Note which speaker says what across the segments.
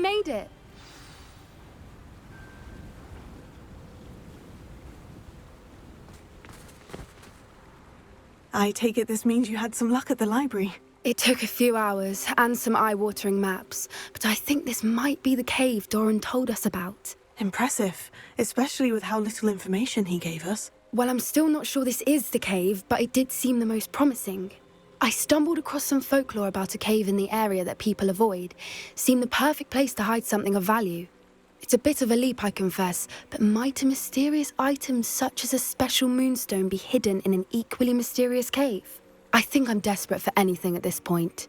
Speaker 1: made it!
Speaker 2: I take it this means you had some luck at the library.
Speaker 1: It took a few hours and some eye-watering maps, but I think this might be the cave Doran told us about.
Speaker 2: Impressive, especially with how little information he gave us.
Speaker 1: Well, I'm still not sure this is the cave, but it did seem the most promising. I stumbled across some folklore about a cave in the area that people avoid. Seemed the perfect place to hide something of value. It's a bit of a leap, I confess, but might a mysterious item such as a special moonstone be hidden in an equally mysterious cave? I think I'm desperate for anything at this point.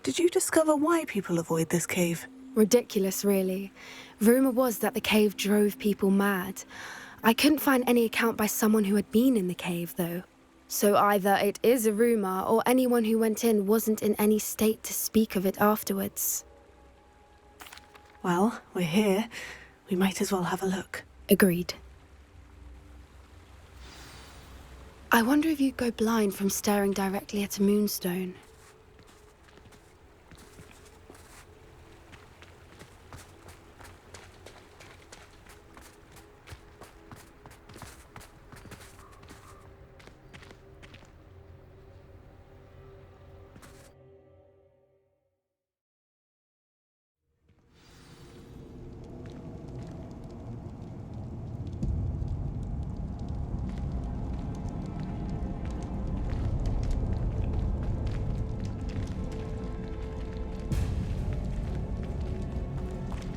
Speaker 2: Did you discover why people avoid this cave?
Speaker 1: Ridiculous, really. Rumour was that the cave drove people mad. I couldn't find any account by someone who had been in the cave, though. So either it is a rumour, or anyone who went in wasn't in any state to speak of it afterwards.
Speaker 2: Well, we're here. We might as well have a look.
Speaker 1: Agreed. I wonder if you'd go blind from staring directly at a moonstone.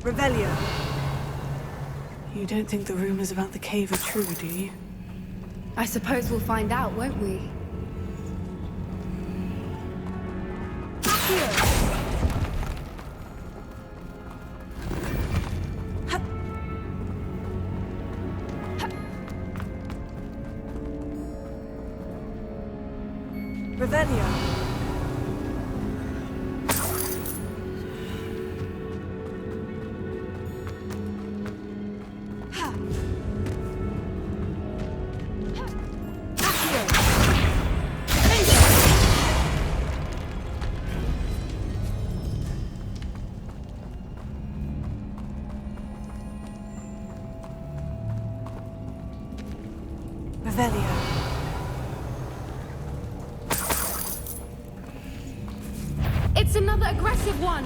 Speaker 2: Revelio. You don't think the rumors about the cave are true, do you?
Speaker 1: I suppose we'll find out, won't we?
Speaker 2: Revelio.
Speaker 1: It's another aggressive one!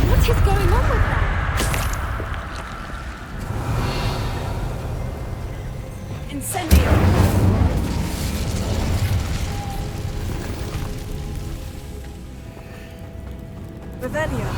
Speaker 1: What is going on with that?
Speaker 2: Incendio! Revelio.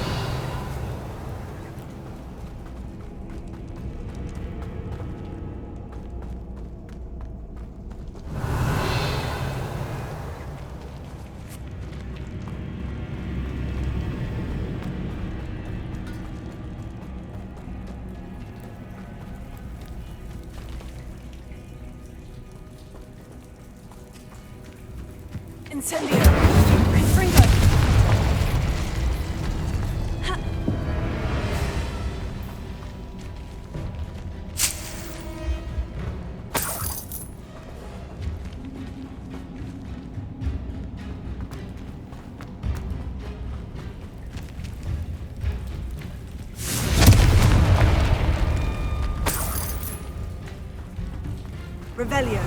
Speaker 2: Incendio! Confringo! Ha! Revelio.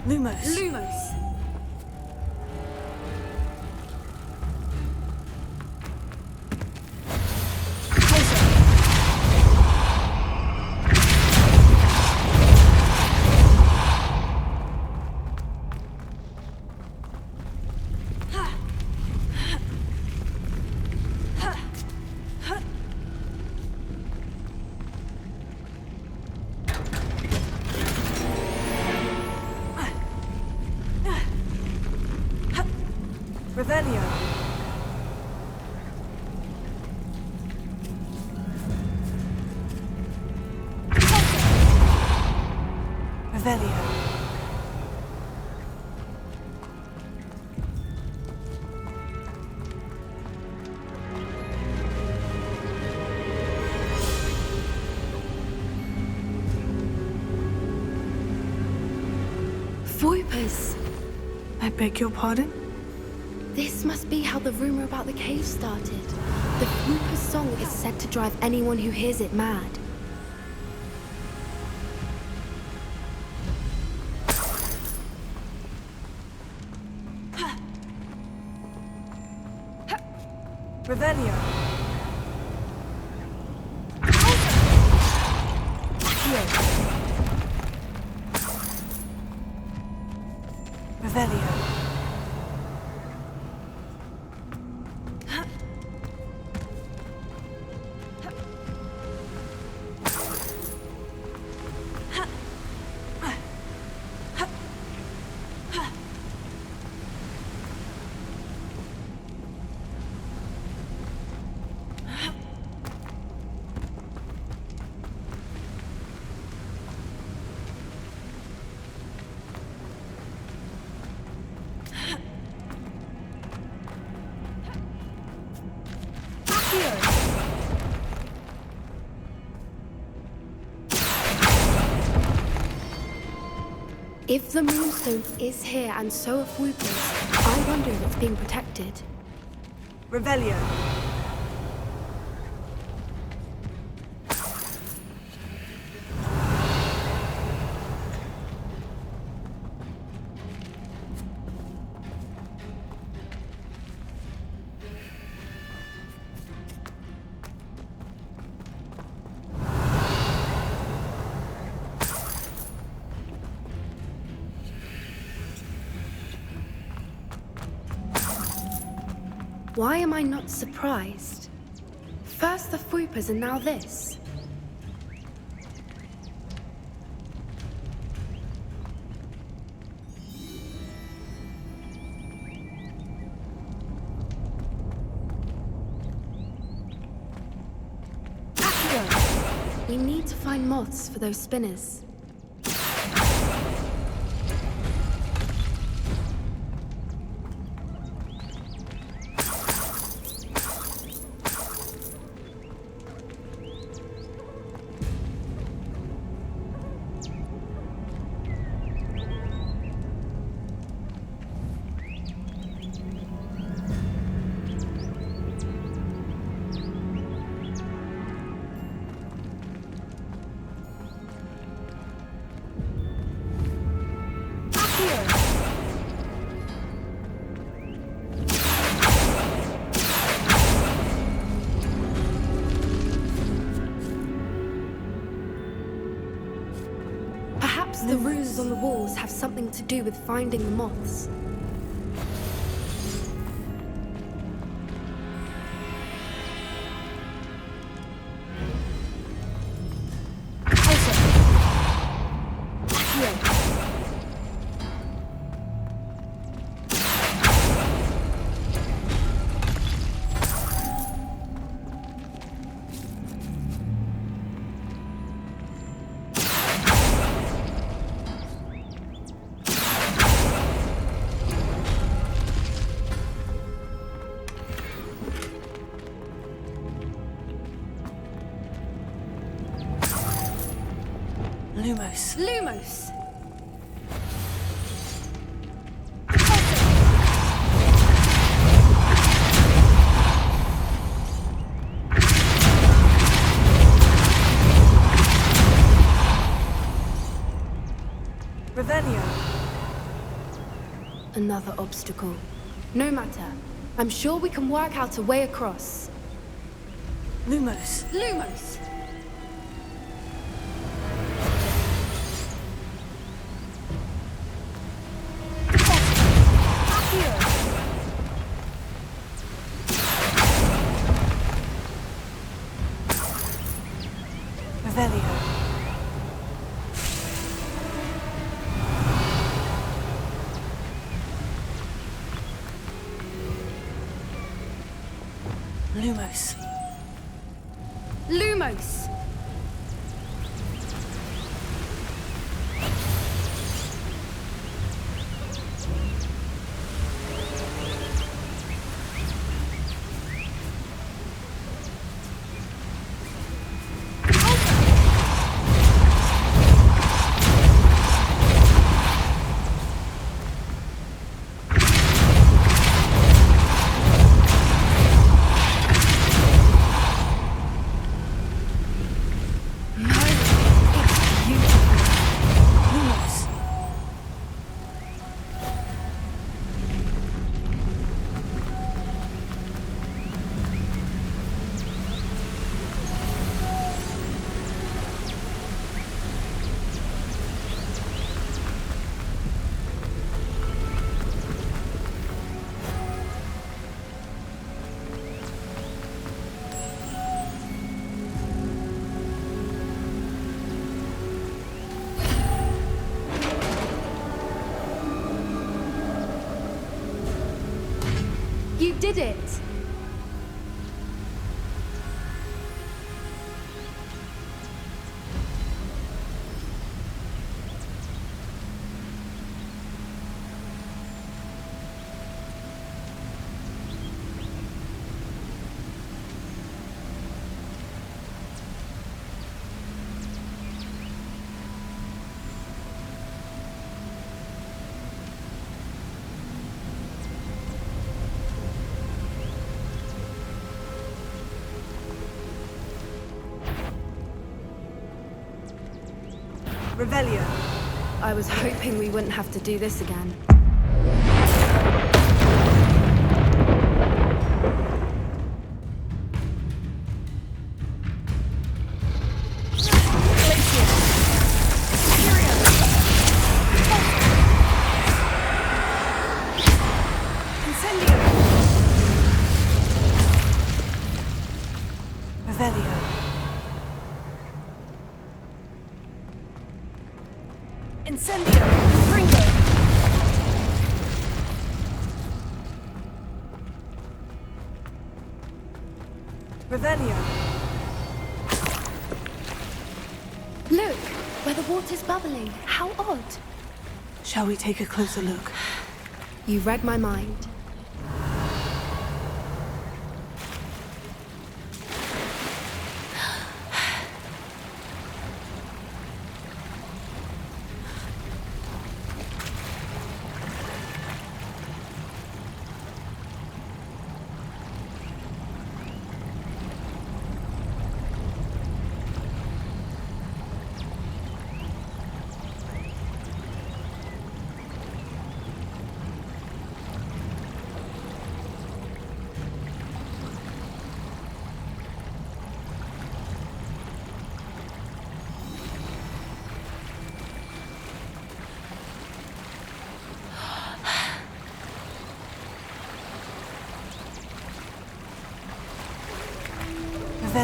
Speaker 2: Lumos.
Speaker 1: Lumos!
Speaker 2: Revelio. Revelio.
Speaker 1: Voipers!
Speaker 2: I beg your pardon?
Speaker 1: This must be how the rumor about the cave started. The Voipers' song is said to drive anyone who hears it mad.
Speaker 2: Revelio. Revelio.
Speaker 1: If the moonstone is here and so are Voipers, I wonder if it's being protected.
Speaker 2: Revelio.
Speaker 1: Why am I not surprised? First the Voipers and now this. We need to find moths for those spinners. Perhaps the runes on the walls have something to do with finding the moths.
Speaker 2: Lumos.
Speaker 1: Lumos!
Speaker 2: Revelio.
Speaker 1: Another obstacle. No matter. I'm sure we can work out a way across.
Speaker 2: Lumos.
Speaker 1: Lumos!
Speaker 2: Revelio. Lumos.
Speaker 1: Lumos! did it!
Speaker 2: Revelio.
Speaker 1: I was hoping we wouldn't have to do this again.
Speaker 2: Revelio. Incendio! Ringo! Revelio.
Speaker 1: Look, where the water's bubbling. How odd.
Speaker 2: Shall we take a closer look?
Speaker 1: You read my mind.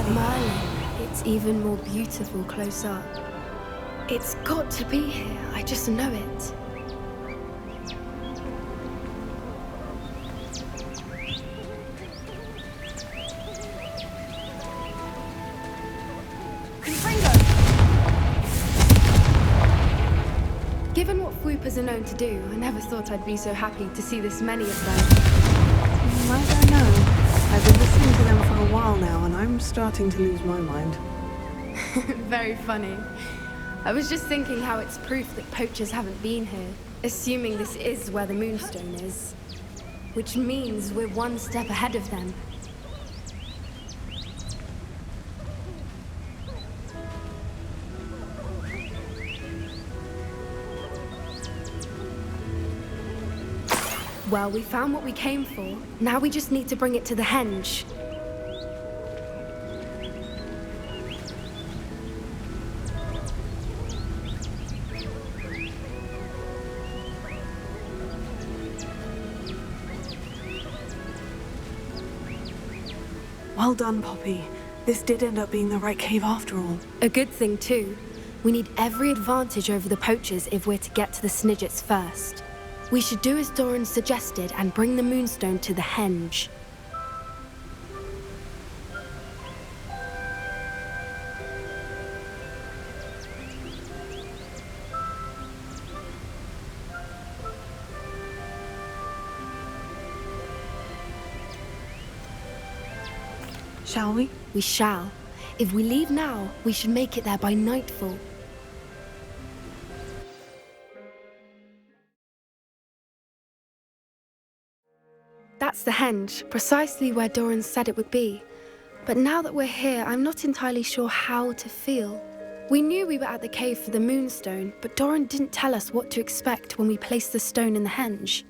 Speaker 1: Merlin, it's even more beautiful close up. It's got to be here, I just know it. Given what Fwoopas are known to do, I never thought I'd be so happy to see this many of them.
Speaker 2: I don't know. I've been listening to them for a while now, and I'm starting to lose my mind.
Speaker 1: Very funny. I was just thinking how it's proof that poachers haven't been here, assuming this is where the moonstone is. Which means we're one step ahead of them. Well, we found what we came for. Now we just need to bring it to the henge.
Speaker 2: Well done, Poppy. This did end up being the right cave after all.
Speaker 1: A good thing, too. We need every advantage over the poachers if we're to get to the Snidgets first. We should do as Doran suggested and bring the moonstone to the henge.
Speaker 2: Shall we?
Speaker 1: We shall. If we leave now, we should make it there by nightfall. That's the henge, precisely where Doran said it would be. But now that we're here, I'm not entirely sure how to feel. We knew we were at the cave for the moonstone, but Doran didn't tell us what to expect when we placed the stone in the henge.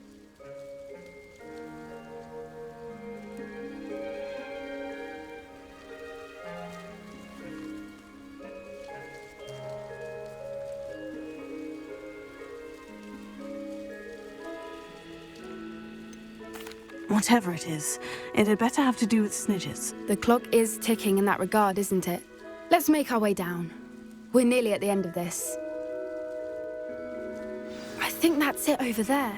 Speaker 2: Whatever it is, it had better have to do with Snidgets.
Speaker 1: The clock is ticking in that regard, isn't it? Let's make our way down. We're nearly at the end of this. I think that's it over there.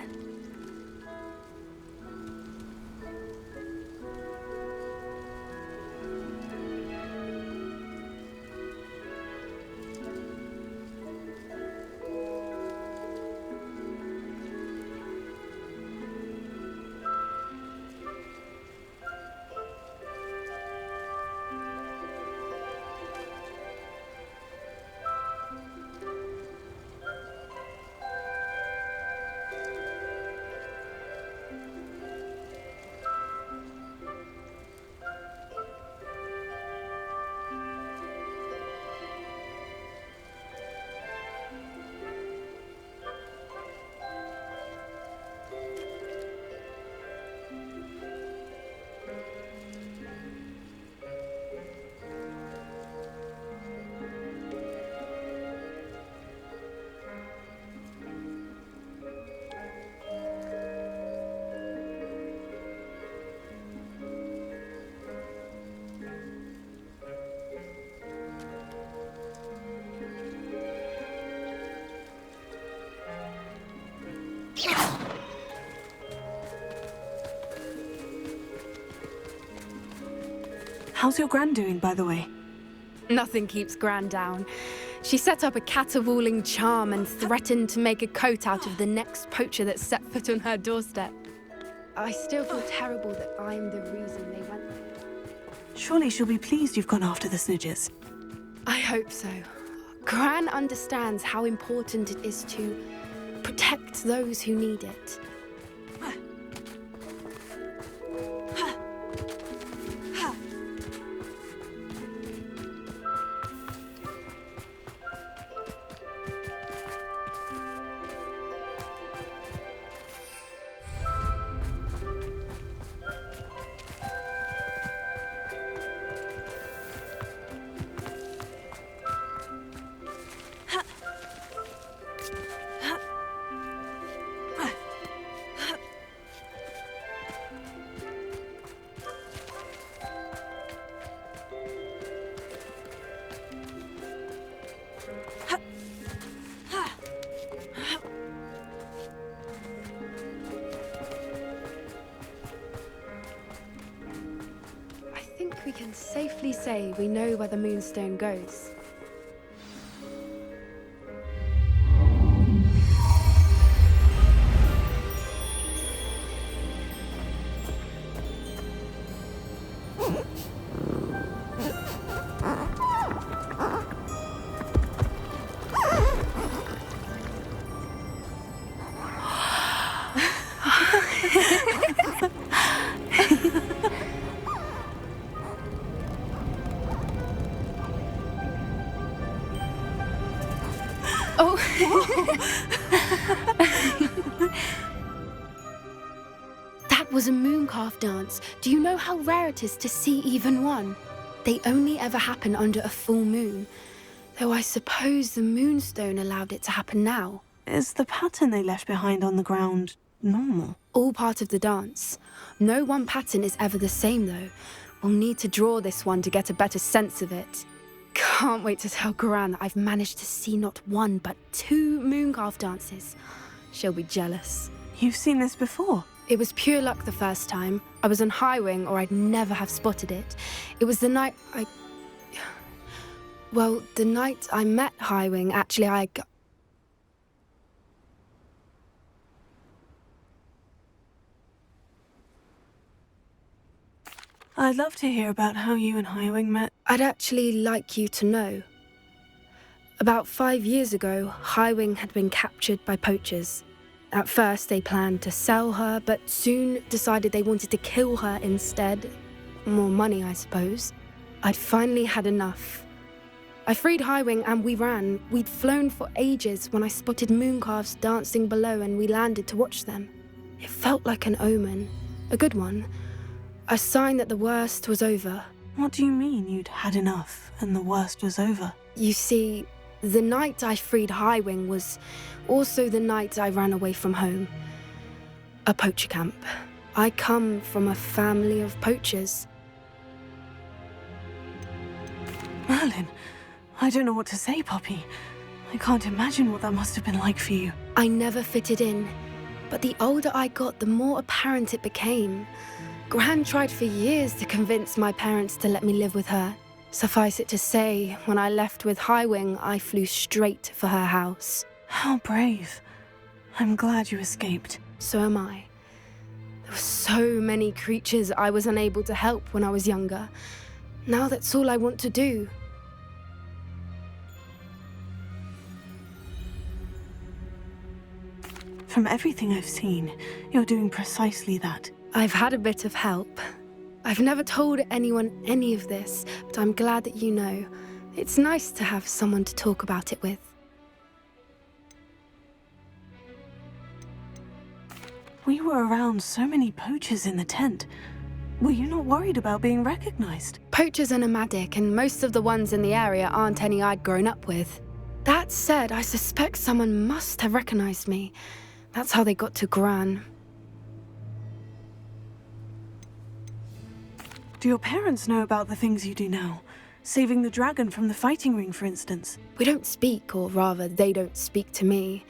Speaker 2: How's your gran doing, by the way?
Speaker 1: Nothing keeps Gran down. She set up a caterwauling charm and threatened to make a coat out of the next poacher that set foot on her doorstep. I still feel terrible that I'm the reason they went there.
Speaker 2: Surely she'll be pleased you've gone after the Snidgets.
Speaker 1: I hope so. Gran understands how important it is to protect those who need it. I think we can safely say we know where the moonstone goes. Oh! That was a mooncalf dance. Do you know how rare it is to see even one? They only ever happen under a full moon. Though I suppose the moonstone allowed it to happen now.
Speaker 2: Is the pattern they left behind on the ground normal?
Speaker 1: All part of the dance. No one pattern is ever the same though. We'll need to draw this one to get a better sense of it. Can't wait to tell Gran that I've managed to see not one but 2 mooncalf dances. She'll be jealous.
Speaker 2: You've seen this before?
Speaker 1: It was pure luck the first time. I was on Highwing or I'd never have spotted it. It was the night the night I met Highwing, actually
Speaker 2: I'd love to hear about how you and Highwing met.
Speaker 1: I'd actually like you to know. About 5 years ago, Highwing had been captured by poachers. At first, they planned to sell her, but soon decided they wanted to kill her instead. More money, I suppose. I'd finally had enough. I freed Highwing and we ran. We'd flown for ages when I spotted mooncalves dancing below and we landed to watch them. It felt like an omen. A good one. A sign that the worst was over.
Speaker 2: What do you mean you'd had enough and the worst was over?
Speaker 1: You see, the night I freed Highwing was also the night I ran away from home. A poacher camp. I come from a family of poachers.
Speaker 2: Merlin, I don't know what to say, Poppy. I can't imagine what that must have been like for you.
Speaker 1: I never fitted in, but the older I got, the more apparent it became. Gran tried for years to convince my parents to let me live with her. Suffice it to say, when I left with Highwing, I flew straight for her house.
Speaker 2: How brave. I'm glad you escaped.
Speaker 1: So am I. There were so many creatures I was unable to help when I was younger. Now that's all I want to do.
Speaker 2: From everything I've seen, you're doing precisely that.
Speaker 1: I've had a bit of help. I've never told anyone any of this, but I'm glad that you know. It's nice to have someone to talk about it with.
Speaker 2: We were around so many poachers in the tent. Were you not worried about being recognized?
Speaker 1: Poachers are nomadic, and most of the ones in the area aren't any I'd grown up with. That said, I suspect someone must have recognized me. That's how they got to Gran.
Speaker 2: Do your parents know about the things you do now? Saving the dragon from the fighting ring, for instance.
Speaker 1: We don't speak, or rather, they don't speak to me.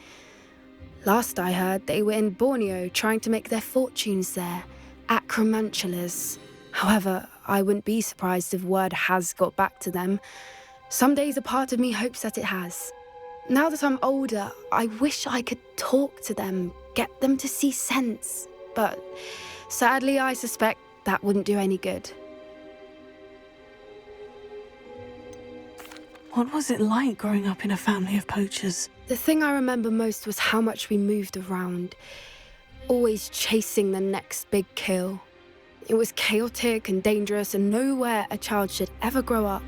Speaker 1: Last I heard, they were in Borneo trying to make their fortunes there. Acromantulas. However, I wouldn't be surprised if word has got back to them. Some days a part of me hopes that it has. Now that I'm older, I wish I could talk to them, get them to see sense. But sadly, I suspect that wouldn't do any good.
Speaker 2: What was it like growing up in a family of poachers?
Speaker 1: The thing I remember most was how much we moved around, always chasing the next big kill. It was chaotic and dangerous, and nowhere a child should ever grow up.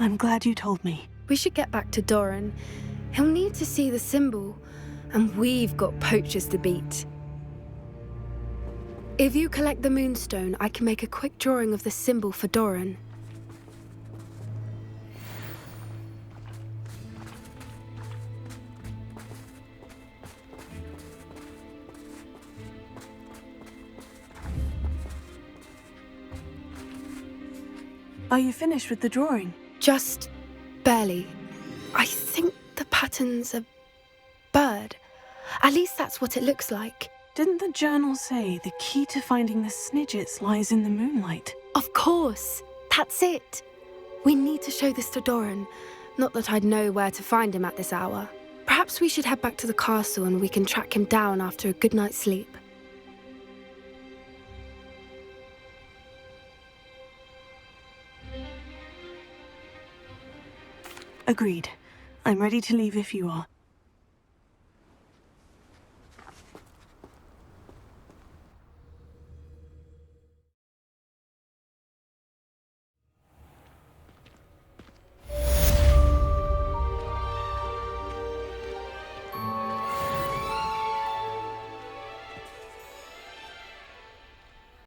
Speaker 2: I'm glad you told me.
Speaker 1: We should get back to Doran. He'll need to see the symbol, and we've got poachers to beat. If you collect the moonstone, I can make a quick drawing of the symbol for Doran.
Speaker 2: Are you finished with the drawing?
Speaker 1: Just barely. I think the pattern's a bird. At least that's what it looks like.
Speaker 2: Didn't the journal say the key to finding the Snidgets lies in the moonlight?
Speaker 1: Of course. That's it. We need to show this to Doran. Not that I'd know where to find him at this hour. Perhaps we should head back to the castle and we can track him down after a good night's sleep.
Speaker 2: Agreed. I'm ready to leave if you are.